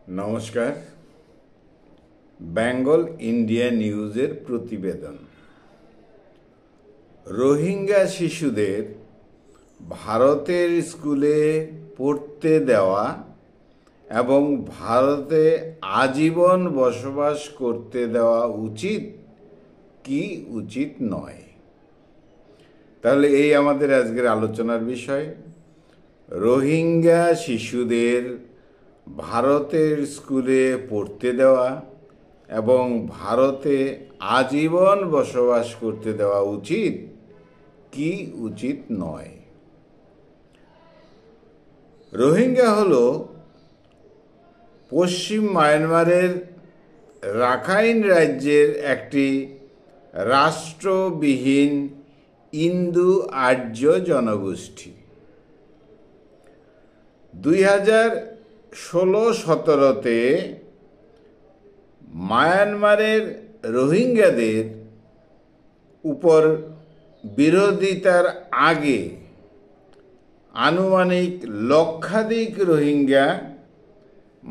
নমস্কার। বেঙ্গল ইন্ডিয়া নিউজের প্রতিবেদন। রোহিঙ্গা শিশুদের ভারতের স্কুলে পড়তে দেওয়া এবং ভারতে আজীবন বসবাস করতে দেওয়া উচিত কি উচিত নয়, তাহলে এই আমাদের আজকের আলোচনার বিষয়। রোহিঙ্গা শিশুদের ভারতের স্কুলে পড়তে দেওয়া এবং ভারতে আজীবন বসবাস করতে দেওয়া উচিত কি উচিত নয়। রোহিঙ্গা হল পশ্চিম মায়ানমারের রাখাইন রাজ্যের একটি রাষ্ট্রবিহীন ইন্দো আর্য জনগোষ্ঠী। 2016-17-তে মায়ানমারের রোহিঙ্গাদের উপর বিরোধিতার আগে আনুমানিক লক্ষাধিক রোহিঙ্গা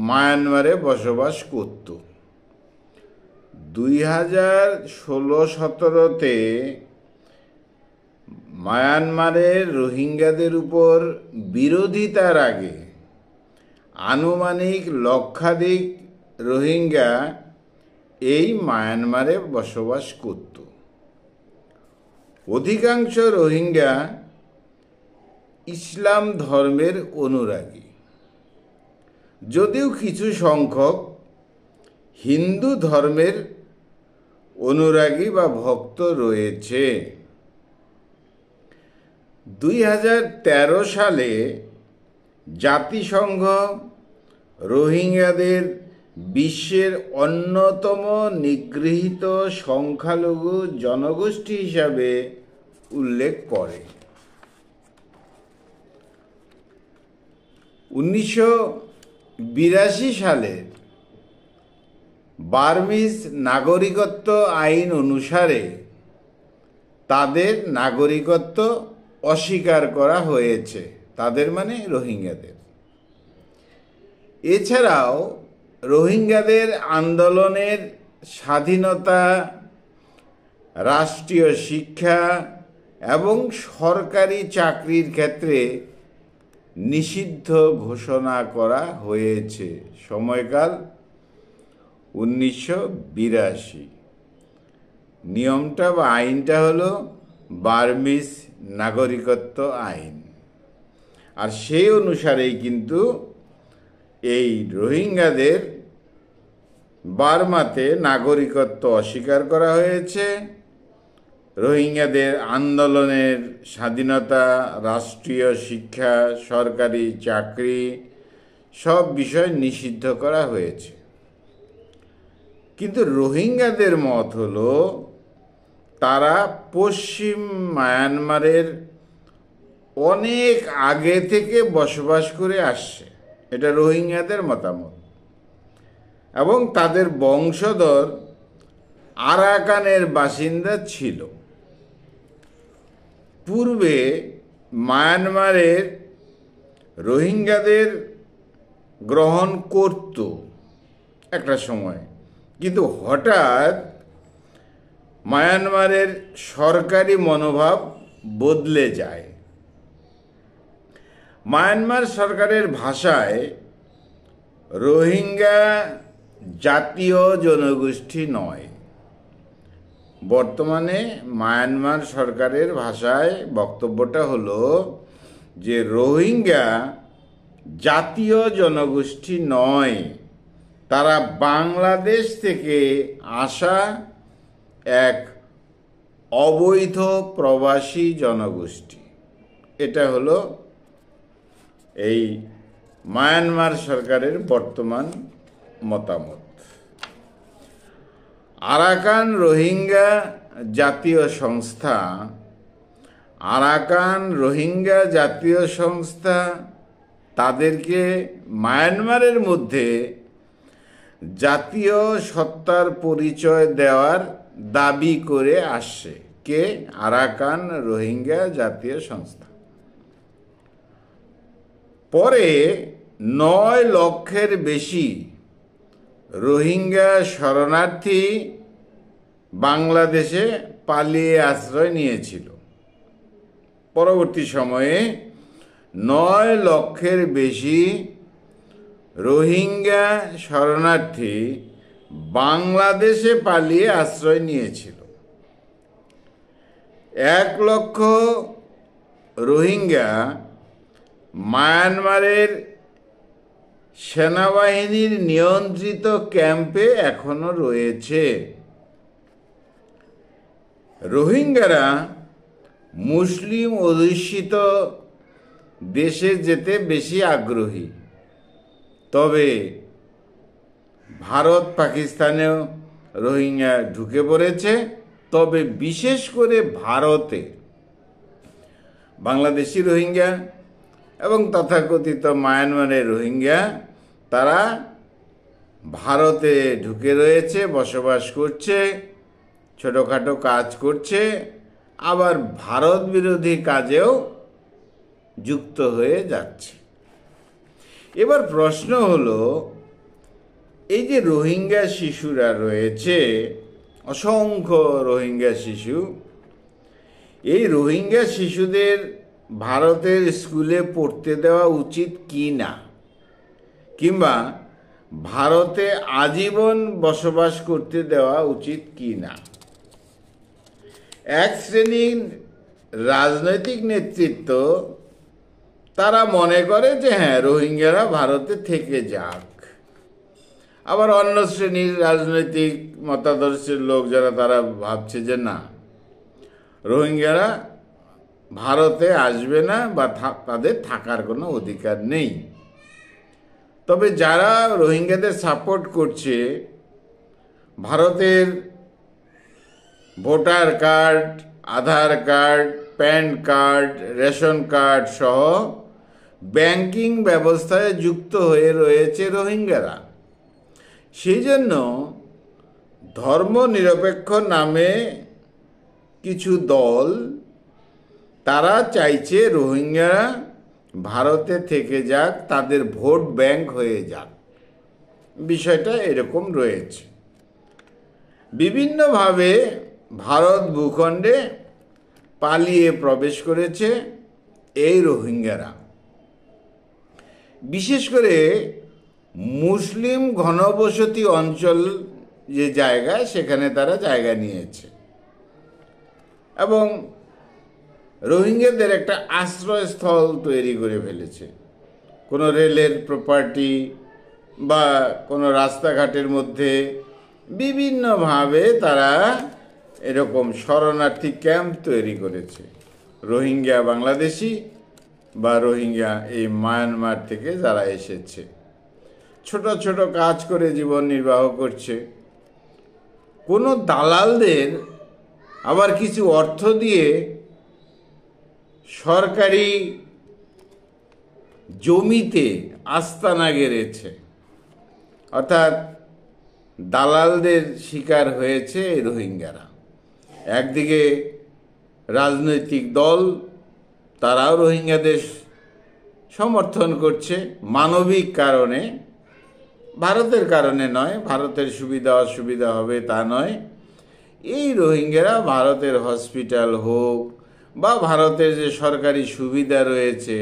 মায়ানমারে বসবাস করত। 2016-17-তে মায়ানমারের রোহিঙ্গাদের উপর বিরোধিতার আগে আনুমানিক লক্ষাধিক রোহিঙ্গা এই মায়ানমারে বসবাস করত। অধিকাংশ রোহিঙ্গা ইসলাম ধর্মের অনুরাগী, যদিও কিছু সংখ্যক হিন্দু ধর্মের অনুরাগী বা ভক্ত রয়েছে। 2013 সালে জাতিসংঘ রোহিঙ্গাদের বিশ্বের অন্যতম নিগৃহীত সংখ্যালঘু জনগোষ্ঠী হিসাবে উল্লেখ করে। 1982 সালের বার্মিজ নাগরিকত্ব আইন অনুসারে তাদের নাগরিকত্ব অস্বীকার করা হয়েছে, তাদের মানে রোহিঙ্গাদের। এছাড়াও রোহিঙ্গাদের আন্দোলনের স্বাধীনতা, রাষ্ট্রীয় শিক্ষা এবং সরকারি চাকরির ক্ষেত্রে নিষিদ্ধ ঘোষণা করা হয়েছে। সময়কাল 1982। নিয়মটা বা আইনটা হলো বার্মিজ নাগরিকত্ব আইন, আর সেই অনুসারেই কিন্তু এই রোহিঙ্গাদের বার্মাতে নাগরিকত্ব অস্বীকার করা হয়েছে। রোহিঙ্গাদের আন্দোলনের স্বাধীনতা, রাষ্ট্রীয় শিক্ষা, সরকারি চাকরি সব বিষয় নিষিদ্ধ করা হয়েছে। কিন্তু রোহিঙ্গাদের মত হলো তারা পশ্চিম মায়ানমারের অনেক আগে থেকে বসবাস করে আসছে, এটা রোহিঙ্গাদের মতামত। এবং তাদের বংশধর আরাকানের বাসিন্দা ছিল। পূর্বে মায়ানমারের রোহিঙ্গাদের গ্রহণ করত একটা সময়, কিন্তু হঠাৎ মায়ানমারের সরকারি মনোভাব বদলে যায়। মায়ানমার সরকারের ভাষায় রোহিঙ্গা জাতীয় জনগোষ্ঠী নয়। বর্তমানে মায়ানমার সরকারের ভাষায় বক্তব্যটা হলো যে রোহিঙ্গা জাতীয় জনগোষ্ঠী নয়, তারা বাংলাদেশ থেকে আসা এক অবৈধ প্রবাসী জনগোষ্ঠী। এটা হলো এই মায়ানমার সরকারের বর্তমান মতামত। আরাকান রোহিঙ্গা জাতীয় সংস্থা, আরাকান রোহিঙ্গা জাতীয় সংস্থা তাদেরকে মায়ানমারের মধ্যে জাতীয় সত্তার পরিচয় দেওয়ার দাবি করে আসছে। কে? আরাকান রোহিঙ্গা জাতীয় সংস্থা। পরে 9 লক্ষের বেশি রোহিঙ্গা শরণার্থী বাংলাদেশে পালিয়ে আশ্রয় নিয়েছিল। পরবর্তী সময়ে 9 লক্ষের বেশি রোহিঙ্গা শরণার্থী বাংলাদেশে পালিয়ে আশ্রয় নিয়েছিল। 1 লক্ষ রোহিঙ্গা মায়ানমারের সেনাবাহিনীর নিয়ন্ত্রিত ক্যাম্পে এখনো রয়েছে। রোহিঙ্গারা মুসলিম অধ্যুষিত দেশে যেতে বেশি আগ্রহী, তবে ভারত পাকিস্তানেও রোহিঙ্গা ঢুকে পড়েছে। তবে বিশেষ করে ভারতে বাংলাদেশি রোহিঙ্গা এবং তথাকথিত মায়ানমারের রোহিঙ্গা তারা ভারতে ঢুকে রয়েছে, বসবাস করছে, ছোটোখাটো কাজ করছে, আবার ভারত বিরোধী কাজেও যুক্ত হয়ে যাচ্ছে। এবার প্রশ্ন হলো, এই যে রোহিঙ্গা শিশুরা রয়েছে, অসংখ্য রোহিঙ্গা শিশু, এই রোহিঙ্গা শিশুদের ভারতের স্কুলে পড়তে দেওয়া উচিত কি না, কিংবা ভারতে আজীবন বসবাস করতে দেওয়া উচিত কি না। এক শ্রেণীর রাজনৈতিক নেতৃত্ব তারা মনে করে যে হ্যাঁ, রোহিঙ্গারা ভারতে থেকে যাক। আবার অন্য শ্রেণীর রাজনৈতিক মতাদর্শের লোক যারা, তারা ভাবছে যে না, রোহিঙ্গারা ভারতে আসবে না বা তাদের থাকার কোনো অধিকার নেই। তবে যারা রোহিঙ্গাদের সাপোর্ট করছে, ভারতের voter card, Aadhaar card, PAN card, ration card সহ ব্যাংকিং ব্যবস্থায় যুক্ত হয়ে রয়েছে রোহিঙ্গারা। সেই জন্য ধর্মনিরপেক্ষ নামে কিছু দল তারা চাইছে রোহিঙ্গারা ভারতে থেকে যাক, তাদের ভোট ব্যাংক হয়ে যাক। বিষয়টা এরকম রয়েছে। বিভিন্নভাবে ভারত ভূখণ্ডে পালিয়ে প্রবেশ করেছে এই রোহিঙ্গারা। বিশেষ করে মুসলিম ঘনবসতি অঞ্চল যে জায়গায়, সেখানে তারা জায়গা নিয়েছে এবং রোহিঙ্গাদের একটা আশ্রয়স্থল তৈরি করে ফেলেছে। কোনো রেলের প্রপার্টি বা কোনো রাস্তাঘাটের মধ্যে বিভিন্নভাবে তারা এরকম শরণার্থী ক্যাম্প তৈরি করেছে। রোহিঙ্গা বাংলাদেশি বা রোহিঙ্গা এই মায়ানমার থেকে যারা এসেছে, ছোট ছোট কাজ করে জীবন নির্বাহ করছে। কোনো দালালদের আবার কিছু অর্থ দিয়ে সরকারি জমিতে আস্তানা গেড়েছে, অর্থাৎ দালালদের শিকার হয়েছে এই রোহিঙ্গারা। একদিকে রাজনৈতিক দল, তারাও রোহিঙ্গাদের সমর্থন করছে মানবিক কারণে, ভারতের কারণে নয়, ভারতের সুবিধা অসুবিধা হবে তা নয়। এই রোহিঙ্গারা ভারতের হসপিটাল হোক বা ভারতের যে সরকারি সুবিধা রয়েছে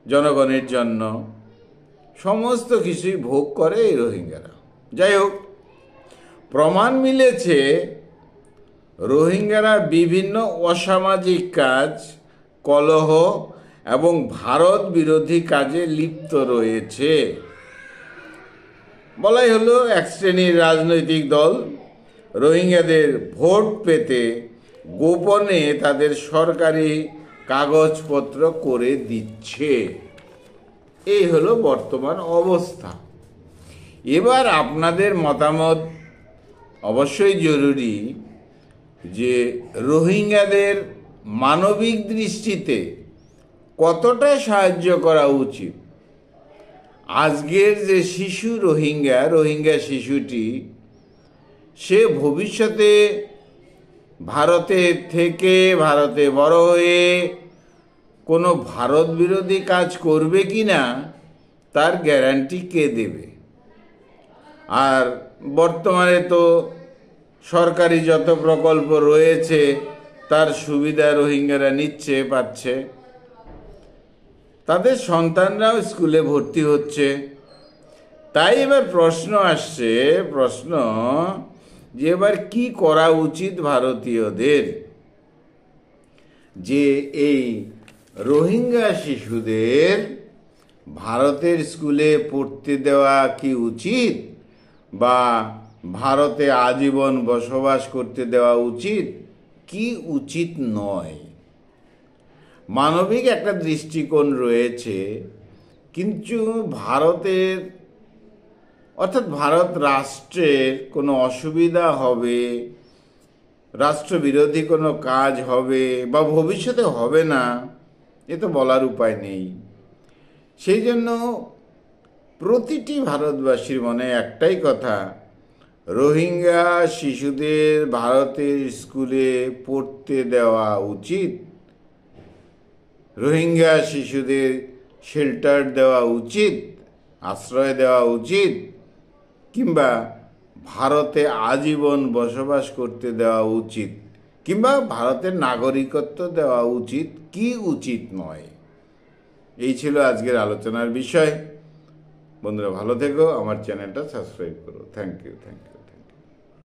জনগণের জন্য, সমস্ত কিছুই ভোগ করে এই রোহিঙ্গারা। যাই হোক, প্রমাণ মিলেছে রোহিঙ্গারা বিভিন্ন অসামাজিক কাজ, কলহ এবং ভারত বিরোধী কাজে লিপ্ত রয়েছে। বলাই হলো, এক শ্রেণীর রাজনৈতিক দল রোহিঙ্গাদের ভোট পেতে গোপনে তাদের সরকারি কাগজপত্র করে দিচ্ছে। এই হলো বর্তমান অবস্থা। এবার আপনাদের মতামত অবশ্যই জরুরি যে রোহিঙ্গাদের মানবিক দৃষ্টিতে কতটা সাহায্য করা উচিত। আজকের যে শিশু রোহিঙ্গা শিশুটি, সে ভবিষ্যতে ভারতে থেকে, ভারতে বড় হয়ে কোনো ভারত বিরোধী কাজ করবে কি না, তার গ্যারান্টি কে দেবে? আর বর্তমানে তো সরকারি যত প্রকল্প রয়েছে তার সুবিধা রোহিঙ্গারা নিচ্ছে, পাচ্ছে, তাদের সন্তানরাও স্কুলে ভর্তি হচ্ছে। তাই এবার প্রশ্ন আসছে, যে এবার কি করা উচিত ভারতীয়দের, যে এই রোহিঙ্গা শিশুদের ভারতের স্কুলে পড়তে দেওয়া কি উচিত, বা ভারতে আজীবন বসবাস করতে দেওয়া উচিত কি উচিত নয়। মানবিক একটা দৃষ্টিকোণ রয়েছে, কিন্তু ভারতের অর্থাৎ ভারত রাষ্ট্রের কোনো অসুবিধা হবে, রাষ্ট্রবিরোধী কোনো কাজ হবে বা ভবিষ্যতে হবে না, এ তো বলার উপায় নেই। সেই জন্য প্রতিটি ভারতবাসীর মনে একটাই কথা, রোহিঙ্গা শিশুদের ভারতের স্কুলে পড়তে দেওয়া উচিত, রোহিঙ্গা শিশুদের শেল্টার দেওয়া উচিত, আশ্রয় দেওয়া উচিত, কিংবা ভারতে আজীবন বসবাস করতে দেওয়া উচিত, কিংবা ভারতের নাগরিকত্ব দেওয়া উচিত কি উচিত নয়। এই ছিল আজকের আলোচনার বিষয়। বন্ধুরা ভালো থেকো, আমার চ্যানেলটা সাবস্ক্রাইব করো। Thank you.